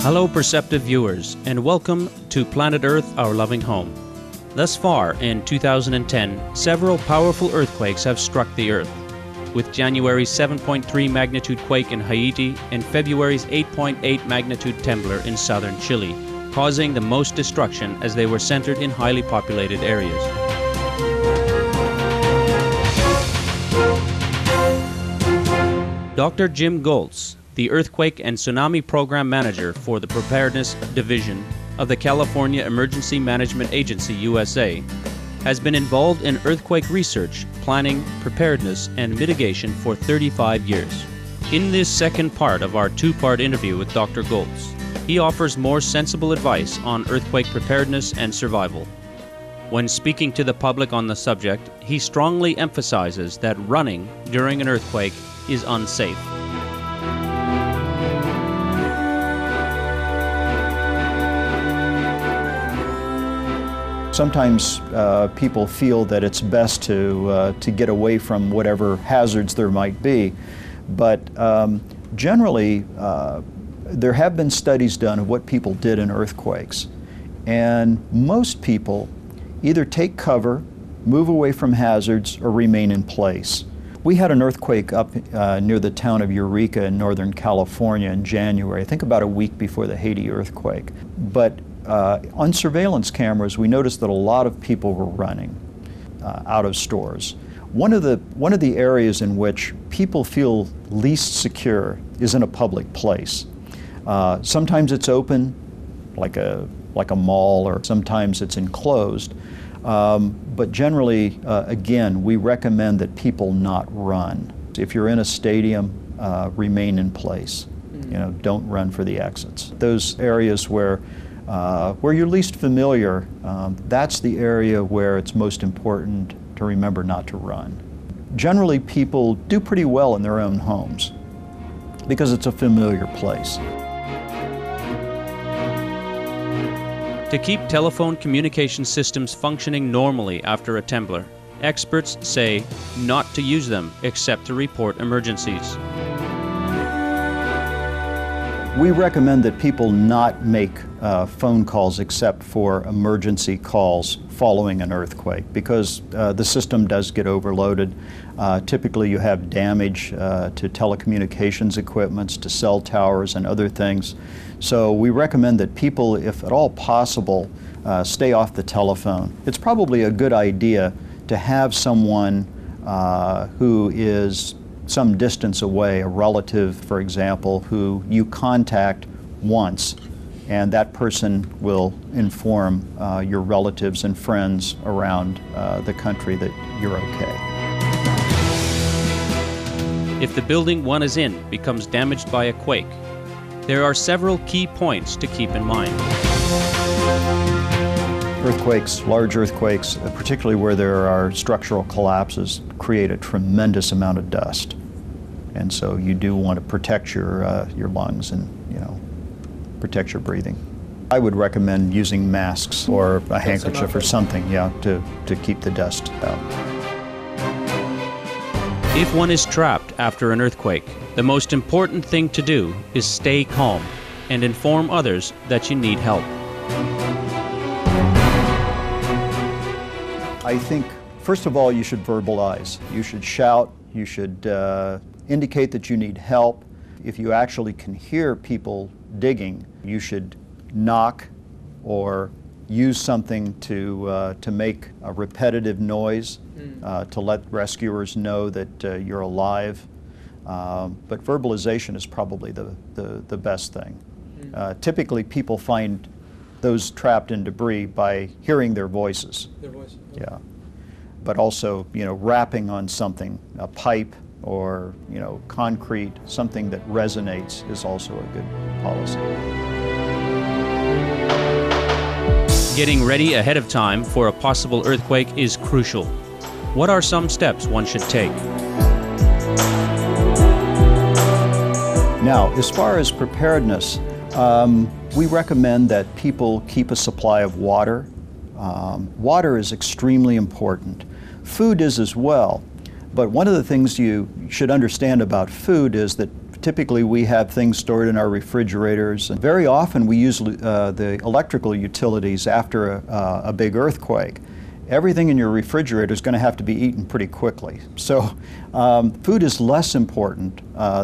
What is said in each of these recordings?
Hello, perceptive viewers, and welcome to Planet Earth, Our Loving Home. Thus far, in 2010, several powerful earthquakes have struck the Earth, with January's 7.3 magnitude quake in Haiti and February's 8.8 magnitude trembler in southern Chile, causing the most destruction as they were centered in highly populated areas. Dr. Jim Goltz, the Earthquake and Tsunami Program Manager for the Preparedness Division of the California Emergency Management Agency, USA, has been involved in earthquake research, planning, preparedness, and mitigation for 35 years. In this second part of our two-part interview with Dr. Goltz, he offers more sensible advice on earthquake preparedness and survival. When speaking to the public on the subject, he strongly emphasizes that running during an earthquake is unsafe. Sometimes people feel that it's best to get away from whatever hazards there might be, but generally there have been studies done of what people did in earthquakes, and most people either take cover, move away from hazards, or remain in place. We had an earthquake up near the town of Eureka in Northern California in January, I think about a week before the Haiti earthquake. But on surveillance cameras, we noticed that a lot of people were running out of stores. One of the areas in which people feel least secure is in a public place. Sometimes it's open, like a mall, or sometimes it's enclosed. But generally, again, we recommend that people not run. If you're in a stadium, remain in place. You know, don't run for the exits. Those areas where you're least familiar, that's the area where it's most important to remember not to run. Generally, people do pretty well in their own homes because it's a familiar place. To keep telephone communication systems functioning normally after a trembler, experts say not to use them except to report emergencies. We recommend that people not make phone calls except for emergency calls following an earthquake, because the system does get overloaded. Typically you have damage to telecommunications equipments, to cell towers and other things. So we recommend that people, if at all possible, stay off the telephone. It's probably a good idea to have someone who is some distance away, a relative, for example, who you contact once, and that person will inform your relatives and friends around the country that you're okay. If the building one is in becomes damaged by a quake, there are several key points to keep in mind. Earthquakes, large earthquakes, particularly where there are structural collapses, create a tremendous amount of dust. And so you do want to protect your lungs and, you know, protect your breathing. I would recommend using masks or a handkerchief or something, yeah, to keep the dust out. If one is trapped after an earthquake, the most important thing to do is stay calm and inform others that you need help. I think, first of all, you should verbalize. You should shout. You should indicate that you need help. If you actually can hear people digging, you should knock or use something to make a repetitive noise to let rescuers know that you're alive. But verbalization is probably the best thing. Typically, people find those trapped in debris by hearing their voices. Yeah. But also, you know, rapping on something, a pipe or, you know, concrete, something that resonates is also a good policy. Getting ready ahead of time for a possible earthquake is crucial. What are some steps one should take? Now, as far as preparedness, we recommend that people keep a supply of water. Water is extremely important. Food is as well, But one of the things you should understand about food is that typically we have things stored in our refrigerators, and very often we use the electrical utilities after a big earthquake. Everything in your refrigerator is going to have to be eaten pretty quickly. So food is less important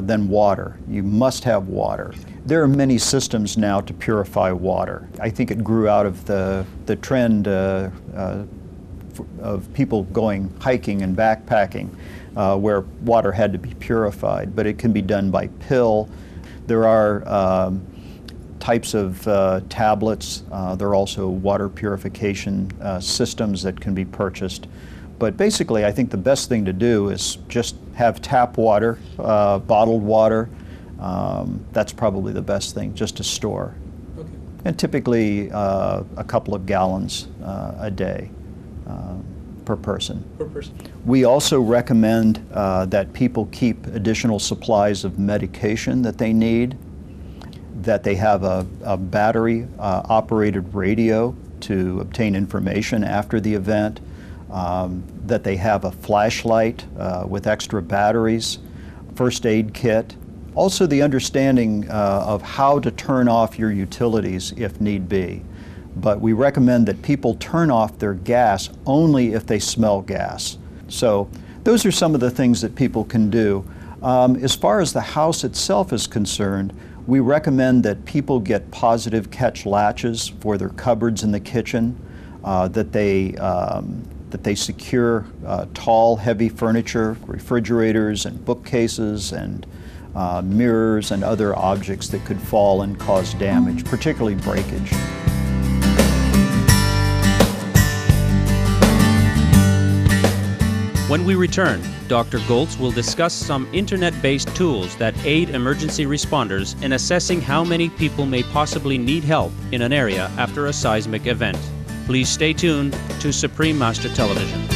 than water. You must have water. There are many systems now to purify water. I think it grew out of the trend of people going hiking and backpacking where water had to be purified, but it can be done by pill. There are types of tablets. There are also water purification systems that can be purchased. But basically, I think the best thing to do is just have tap water, bottled water. That's probably the best thing, just to store. Okay. And typically a couple of gallons a day per person. We also recommend that people keep additional supplies of medication that they need, that they have a battery operated radio to obtain information after the event, that they have a flashlight with extra batteries, first aid kit, also the understanding of how to turn off your utilities if need be. But we recommend that people turn off their gas only if they smell gas. So those are some of the things that people can do. As far as the house itself is concerned, we recommend that people get positive catch latches for their cupboards in the kitchen, that they secure tall, heavy furniture, refrigerators and bookcases and mirrors and other objects that could fall and cause damage, particularly breakage. When we return, Dr. Goltz will discuss some internet-based tools that aid emergency responders in assessing how many people may possibly need help in an area after a seismic event. Please stay tuned to Supreme Master Television.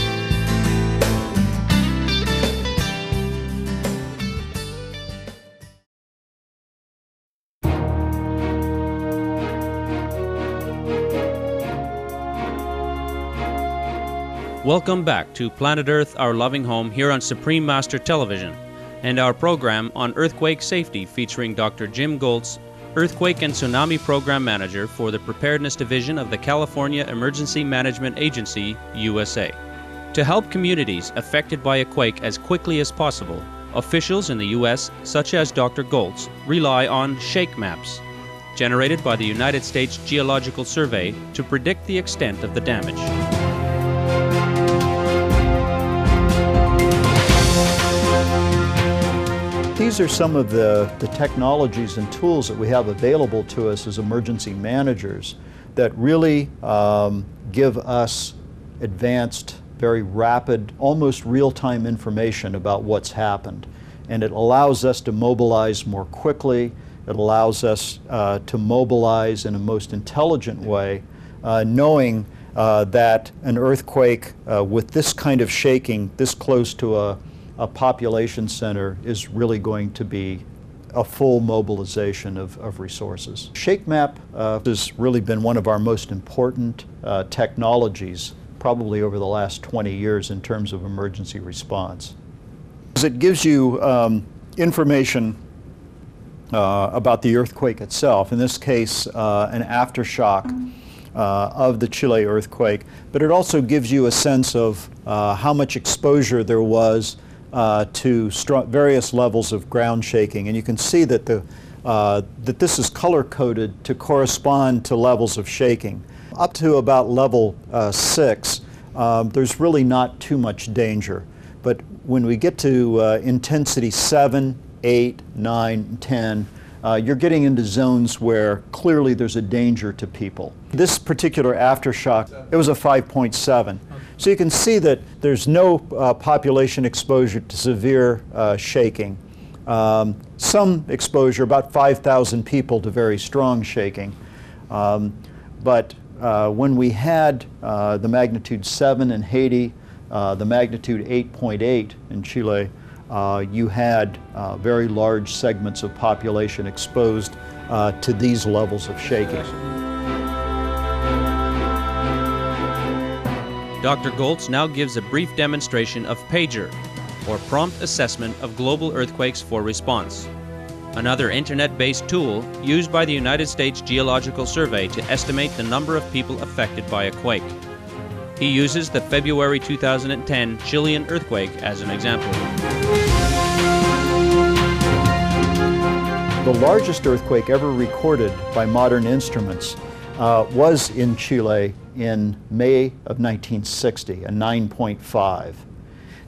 Welcome back to Planet Earth, Our Loving Home here on Supreme Master Television, and our program on earthquake safety featuring Dr. Jim Goltz, Earthquake and Tsunami Program Manager for the Preparedness Division of the California Emergency Management Agency, USA. To help communities affected by a quake as quickly as possible, officials in the U.S., such as Dr. Goltz, rely on shake maps, generated by the United States Geological Survey to predict the extent of the damage. These are some of the technologies and tools that we have available to us as emergency managers that really give us advanced, very rapid, almost real-time information about what's happened. And it allows us to mobilize more quickly. It allows us to mobilize in a most intelligent way, knowing that an earthquake with this kind of shaking, this close to a population center, is really going to be a full mobilization of resources. Shake map has really been one of our most important technologies probably over the last 20 years in terms of emergency response. It gives you information about the earthquake itself, in this case an aftershock of the Chile earthquake, but it also gives you a sense of how much exposure there was to various levels of ground shaking. And you can see that that this is color-coded to correspond to levels of shaking. Up to about level 6, there's really not too much danger. But when we get to intensity 7, 8, 9, 10, you're getting into zones where clearly there's a danger to people. This particular aftershock, it was a 5.7. So you can see that there's no population exposure to severe shaking. Some exposure, about 5,000 people to very strong shaking. But when we had the magnitude 7 in Haiti, the magnitude 8.8 in Chile, you had very large segments of population exposed to these levels of shaking. Dr. Goltz now gives a brief demonstration of pager. or Prompt Assessment of Global Earthquakes for Response, another internet-based tool used by the United States Geological Survey to estimate the number of people affected by a quake. He uses the February 2010 Chilean earthquake as an example. The largest earthquake ever recorded by modern instruments was in Chile in May of 1960, a 9.5.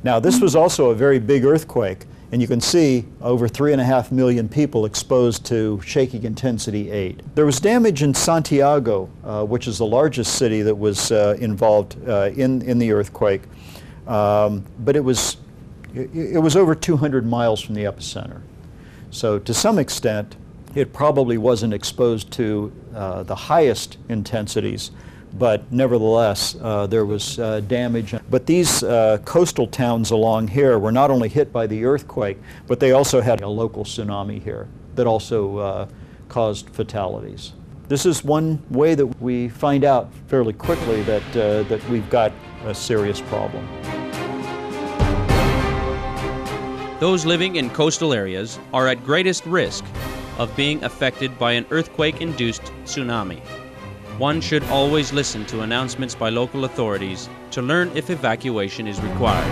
Now, this was also a very big earthquake, and you can see over 3.5 million people exposed to shaking intensity 8. There was damage in Santiago, which is the largest city that was involved in the earthquake, but it was over 200 miles from the epicenter. So to some extent, it probably wasn't exposed to the highest intensities, but nevertheless, there was damage. But these coastal towns along here were not only hit by the earthquake, but they also had a local tsunami here that also caused fatalities. This is one way that we find out fairly quickly that we've got a serious problem. Those living in coastal areas are at greatest risk of being affected by an earthquake-induced tsunami. One should always listen to announcements by local authorities to learn if evacuation is required.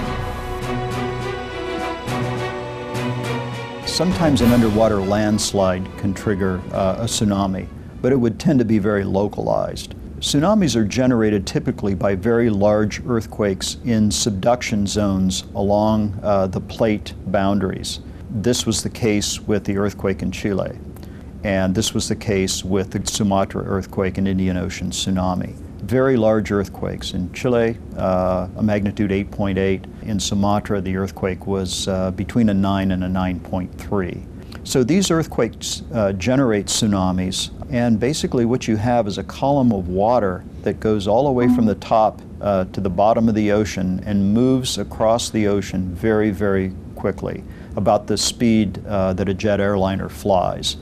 Sometimes an underwater landslide can trigger a tsunami, but it would tend to be very localized. Tsunamis are generated typically by very large earthquakes in subduction zones along the plate boundaries. This was the case with the earthquake in Chile. And this was the case with the Sumatra earthquake and Indian Ocean tsunami. Very large earthquakes. In Chile, a magnitude 8.8. In Sumatra, the earthquake was between a 9 and a 9.3. So these earthquakes generate tsunamis, and basically what you have is a column of water that goes all the way from the top to the bottom of the ocean and moves across the ocean very, very quickly, about the speed that a jet airliner flies.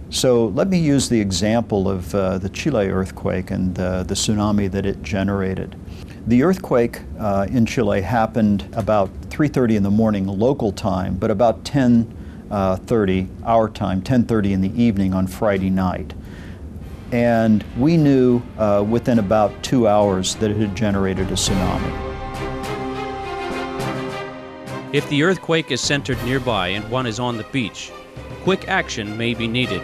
So let me use the example of the Chile earthquake and the tsunami that it generated. The earthquake in Chile happened about 3:30 in the morning local time, but about 10:30 our time, 10:30 in the evening on Friday night. And we knew within about 2 hours that it had generated a tsunami. If the earthquake is centered nearby and one is on the beach, quick action may be needed.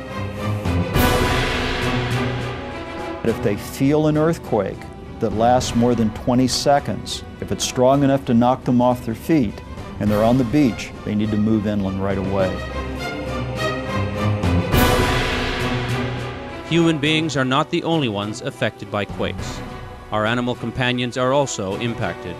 If they feel an earthquake that lasts more than 20 seconds, if it's strong enough to knock them off their feet and they're on the beach, they need to move inland right away. Human beings are not the only ones affected by quakes. Our animal companions are also impacted.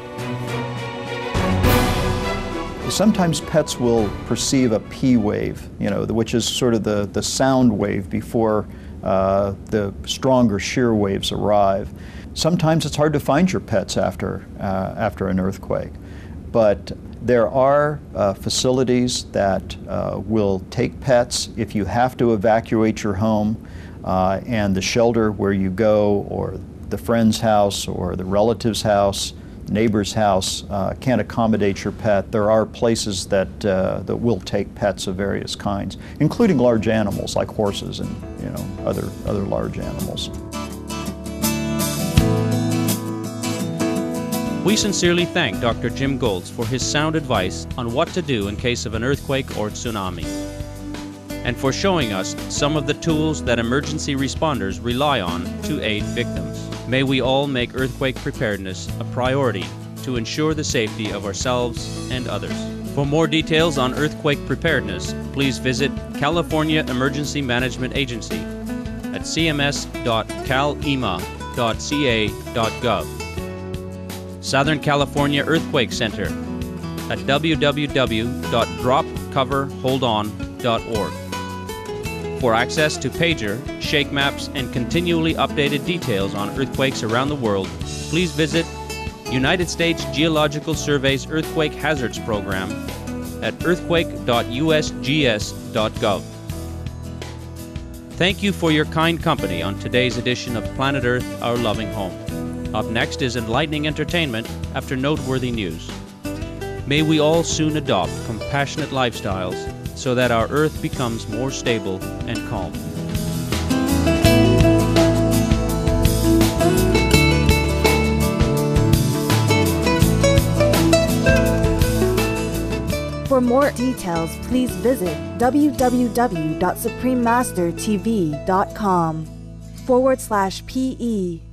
Sometimes pets will perceive a P wave, which is sort of the sound wave before the stronger shear waves arrive. Sometimes it's hard to find your pets after an earthquake, but there are facilities that will take pets if you have to evacuate your home, and the shelter where you go, or the friend's house, or the relative's house, neighbor's house can't accommodate your pet. There are places that will take pets of various kinds, including large animals like horses and other large animals. We sincerely thank Dr. Jim Goltz for his sound advice on what to do in case of an earthquake or tsunami, and for showing us some of the tools that emergency responders rely on to aid victims. May we all make earthquake preparedness a priority to ensure the safety of ourselves and others. For more details on earthquake preparedness, please visit California Emergency Management Agency at cms.calema.ca.gov. Southern California Earthquake Center at www.dropcoverholdon.org. For access to pager, shake maps, and continually updated details on earthquakes around the world, please visit United States Geological Survey's Earthquake Hazards Program at earthquake.usgs.gov. Thank you for your kind company on today's edition of Planet Earth, Our Loving Home. Up next is enlightening entertainment after noteworthy news. May we all soon adopt compassionate lifestyles so that our Earth becomes more stable and calm. For more details, please visit www.suprememastertv.com/PE.